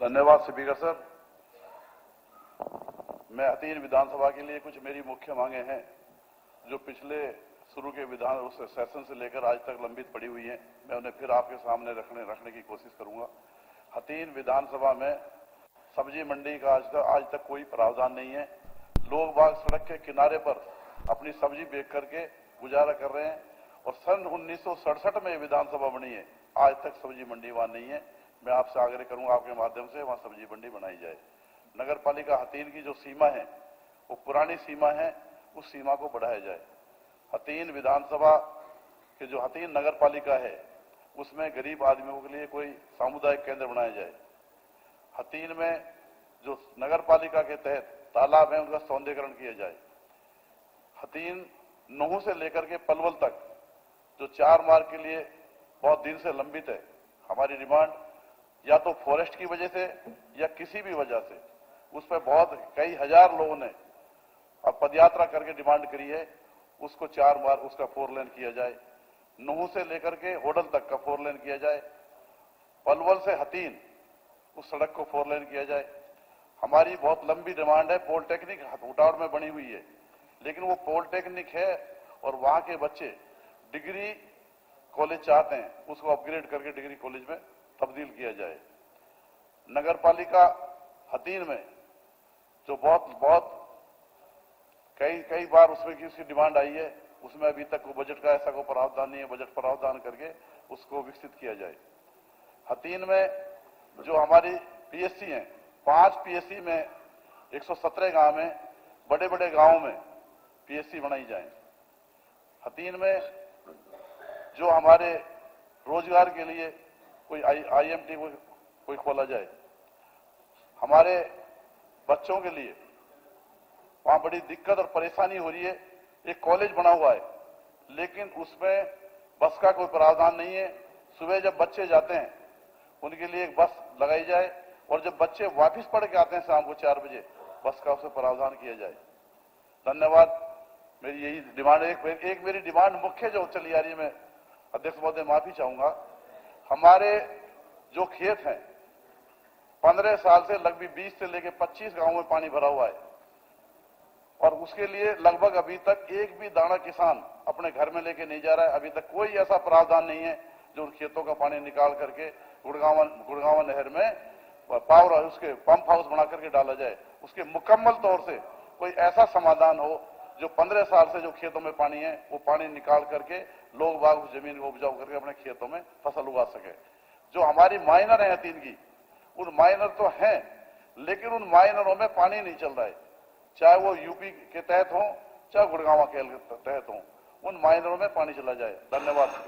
धन्यवाद speaker sir. मैं हथीन विधानसभा के लिए कुछ मेरी मुख्य मांगे हैं जो पिछले शुरू के विधान उस सेशन से लेकर आज तक लंबित पड़ी हुई हैं। मैं उन्हें फिर आपके सामने रखने की कोशिश करूंगा। हथीन विधानसभा में सब्जी मंडी का आज तक कोई प्रावधान नहीं है। लोग बाग सड़क के किनारे पर अपनी सब्जी बेच करके गुजारा कर रहे हैं और सन 1967 में विधानसभा बनी है, आज तक सब्जी मंडी वहां नहीं है। मैं आपसे आग्रह करूंगा आपके माध्यम से वहां सब्जी मंडी बनाई जाए। नगर पालिका हथीन की जो सीमा है वो पुरानी सीमा है, उस सीमा को बढ़ाया जाए। हथीन विधानसभा के जो हथीन नगर पालिका है उसमें गरीब आदमियों के लिए कोई सामुदायिक केंद्र बनाया जाए। हथीन में जो नगर पालिका के तहत तालाब है उनका सौंदर्यीकरण किया जाए। हथीन नूह से लेकर के पलवल तक जो 4 मार्ग के लिए बहुत दिन से लंबित है, हमारी डिमांड या तो फॉरेस्ट की वजह से या किसी भी वजह से उस पर बहुत कई हजार लोगों ने अब पदयात्रा करके डिमांड करी है, उसको 4 मार्ग उसका 4 लेन किया जाए। नूह से लेकर के होडल तक का 4 लेन किया जाए। पलवल से हथीन उस सड़क को 4 लेन किया जाए। हमारी बहुत लंबी डिमांड है, पॉलिटेक्निक उटावड़ में बनी हुई है, लेकिन वो पॉलिटेक्निक है और वहां के बच्चे डिग्री कॉलेज चाहते हैं, उसको अपग्रेड करके डिग्री कॉलेज में तब्दील किया जाए। नगर पालिका हथीन में जो बहुत कई बार उसमें की उसकी डिमांड आई है, उसमें अभी तक वो बजट का ऐसा कोई प्रावधान नहीं है। बजट प्रावधान करके उसको विकसित किया जाए। हथीन में जो हमारी पीएससी हैं, 5 पीएससी में 117 गांव में, बड़े बड़े गांवों में पीएससी बनाई जाए। हथीन में जो हमारे रोजगार के लिए कोई आईएमटी कोई खोला जाए। हमारे बच्चों के लिए वहां बड़ी दिक्कत और परेशानी हो रही है। एक कॉलेज बना हुआ है लेकिन उसमें बस का कोई प्रावधान नहीं है। सुबह जब बच्चे जाते हैं उनके लिए एक बस लगाई जाए और जब बच्चे वापस पढ़ के आते हैं शाम को 4 बजे बस का उसे प्रावधान किया जाए। धन्यवाद। मेरी यही डिमांड है। एक मेरी डिमांड मुख्य जो चली आ रही है, मैं अध्यक्ष महोदय माफी चाहूंगा। हमारे जो खेत हैं 15 साल से लगभग 20 से लेकर 25 गांवों में पानी भरा हुआ है और उसके लिए लगभग अभी तक एक भी दाना किसान अपने घर में लेके नहीं जा रहा है। अभी तक कोई ऐसा प्रावधान नहीं है जो उन खेतों का पानी निकाल करके गुड़गांव नहर में पावर उसके पंप हाउस बना करके डाला जाए। उसके मुकम्मल तौर से कोई ऐसा समाधान हो जो 15 साल से जो खेतों में पानी है वो पानी निकाल करके लोग बाग उस जमीन को उपजाऊ करके अपने खेतों में फसल उगा सके। जो हमारी माइनर है हथीन की, उन माइनर तो हैं लेकिन उन माइनरों में पानी नहीं चल रहा है, चाहे वो यूपी के तहत हो चाहे गुड़गांव के तहत हो, उन माइनरों में पानी चला जाए। धन्यवाद।